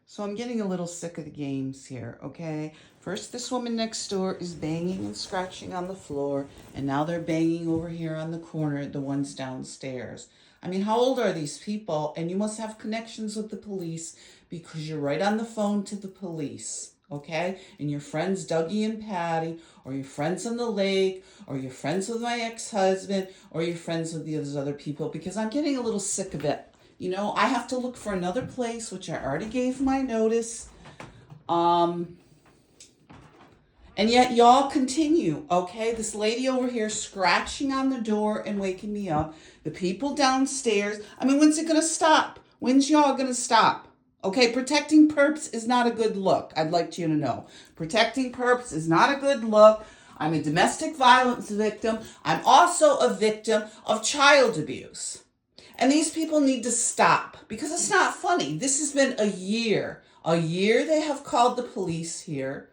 So I'm getting a little sick of the games here, okay? First, this woman next door is banging and scratching on the floor, and now they're banging over here on the corner, the ones downstairs. I mean, how old are these people? And you must have connections with the police because you're right on the phone to the police, okay? And your friends Dougie and Patty, or your friends on the lake, or your friends with my ex-husband, or your friends with those other people, because I'm getting a little sick of it. I have to look for another place, which I already gave my notice. Um, and yet y'all continue, okay? This lady over here scratching on the door and waking me up. The people downstairs. I mean, when's it gonna stop? When's y'all gonna stop? Okay, protecting perps is not a good look. I'd like you to know. Protecting perps is not a good look. I'm a domestic violence victim. I'm also a victim of child abuse. And these people need to stop because it's not funny. This has been a year. A year they have called the police here.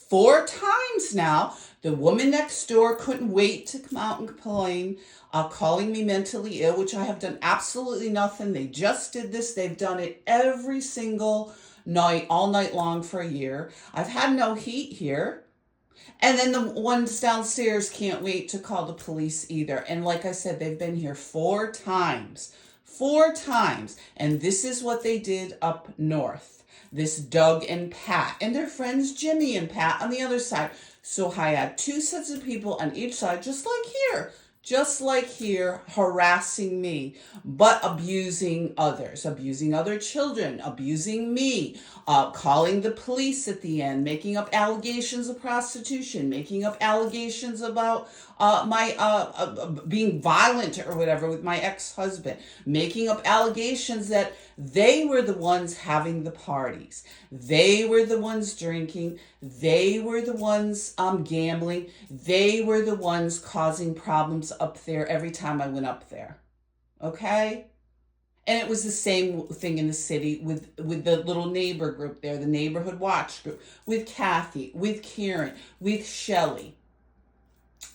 4 times now. The woman next door couldn't wait to come out and complain, calling me mentally ill, which I have done absolutely nothing. They just did this. They've done it every single night, all night long for a year. I've had no heat here. And then the ones downstairs can't wait to call the police either. And like I said, they've been here 4 times. 4 times. And this is what they did up north. This Doug and Pat and their friends Jimmy and Pat on the other side. So I had 2 sets of people on each side, just like here, harassing me, but abusing others, abusing other children, abusing me, calling the police at the end, making up allegations of prostitution, making up allegations about my being violent or whatever with my ex-husband, making up allegations that they were the ones having the parties. They were the ones drinking. They were the ones gambling. They were the ones causing problems up there every time I went up there. Okay? And it was the same thing in the city with the little neighbor group there, the neighborhood watch group, with Kathy, with Karen, with Shelly,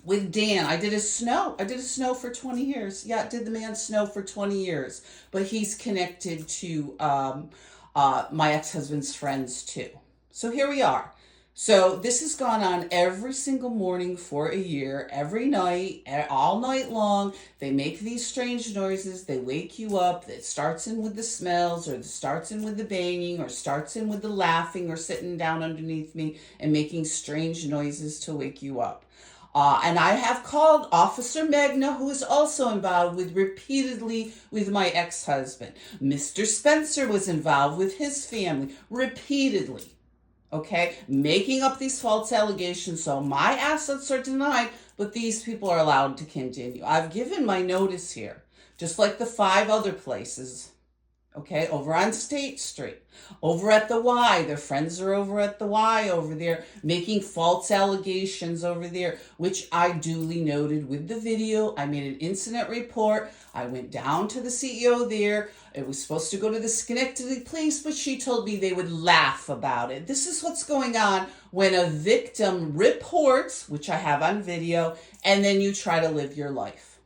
with Dan. I did a snow for 20 years. Yeah, I did the man snow for 20 years. But he's connected to my ex-husband's friends too. So here we are. So this has gone on every single morning for a year, every night, all night long. They make these strange noises. They wake you up. It starts in with the smells, or it starts in with the banging, or starts in with the laughing, or sitting down underneath me and making strange noises to wake you up. And I have called Officer Magna, who is also involved repeatedly with my ex-husband. Mr. Spencer was involved with his family repeatedly. Okay, making up these false allegations so my assets are denied, but these people are allowed to continue. I've given my notice here, just like the 5 other places. Okay, over on State Street, over at the Y. Their friends are over at the Y over there, making false allegations over there, which I duly noted with the video. I made an incident report. I went down to the CEO there. It was supposed to go to the Schenectady police, but she told me they would laugh about it. This is what's going on when a victim reports, which I have on video, and then you try to live your life.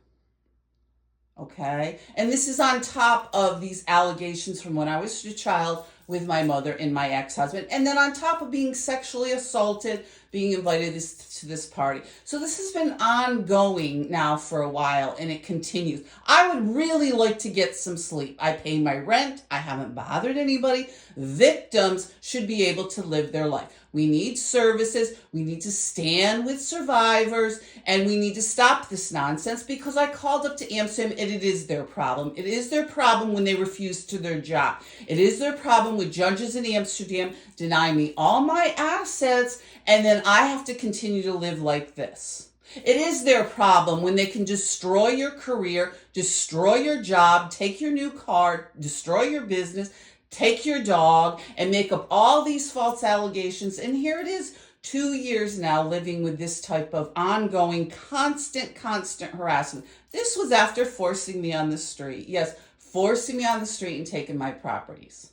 Okay? And this is on top of these allegations from when I was a child with my mother and my ex-husband. And then on top of being sexually assaulted, being invited to this party. So this has been ongoing now for a while, and it continues. I would really like to get some sleep. I pay my rent. I haven't bothered anybody. Victims should be able to live their life. We need services. We need to stand with survivors, and we need to stop this nonsense, because I called up to Amsterdam, and it is their problem. It is their problem when they refuse to their job. It is their problem with judges in Amsterdam denying me all my assets, and then I have to continue to live like this. It is their problem when they can destroy your career, destroy your job, take your new car, destroy your business, take your dog, and make up all these false allegations. And here it is, 2 years now living with this type of ongoing, constant harassment. This was after forcing me on the street. Yes, forcing me on the street and taking my properties.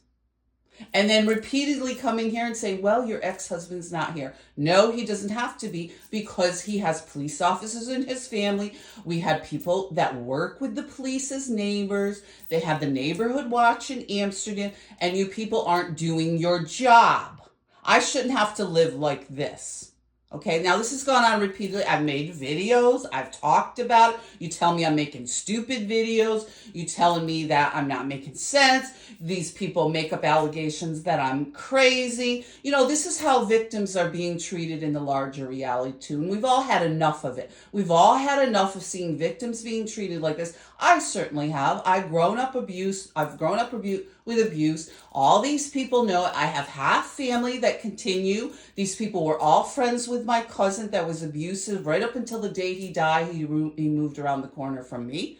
And then repeatedly coming here and saying, well, your ex-husband's not here. No, he doesn't have to be, because he has police officers in his family. We had people that work with the police as neighbors. They have the neighborhood watch in Amsterdam, and you people aren't doing your job. I shouldn't have to live like this. Okay, now this has gone on repeatedly. I've made videos. I've talked about it. You tell me I'm making stupid videos. You telling me that I'm not making sense. These people make up allegations that I'm crazy. You know, this is how victims are being treated in the larger reality too. And we've all had enough of it. We've all had enough of seeing victims being treated like this. I certainly have. I've grown up with abuse. All these people know it. I have half family that continue. These people were all friends with my cousin that was abusive right up until the day he died. He moved around the corner from me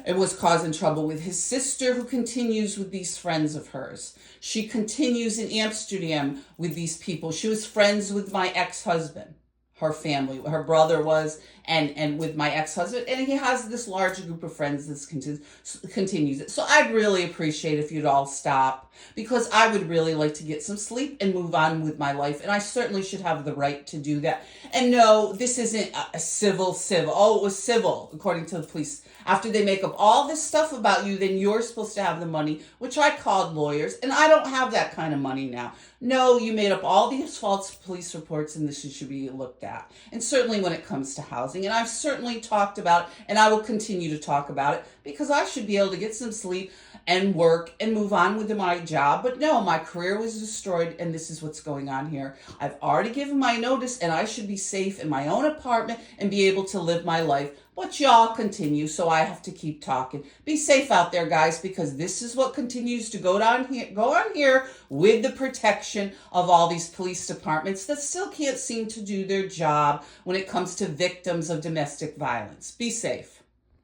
and was causing trouble with his sister, who continues with these friends of hers. She continues in Amsterdam with these people. She was friends with my ex-husband. Her family, her brother was, and with my ex-husband, and he has this larger group of friends that continues it. So I'd really appreciate if you'd all stop, because I would really like to get some sleep and move on with my life, and I certainly should have the right to do that. And no, this isn't a civil. Oh, it was civil, according to the police. After they make up all this stuff about you, then you're supposed to have the money, which I called lawyers, and I don't have that kind of money now. No, you made up all these false police reports, and this should be looked at. And certainly when it comes to housing, and I've certainly talked about it, and I will continue to talk about it, because I should be able to get some sleep and work and move on with my job. But no, my career was destroyed, and this is what's going on here. I've already given my notice, and I should be safe in my own apartment and be able to live my life. But y'all continue, so I have to keep talking. Be safe out there, guys, because this is what continues to go on here with the protection of all these police departments that still can't seem to do their job when it comes to victims of domestic violence. Be safe.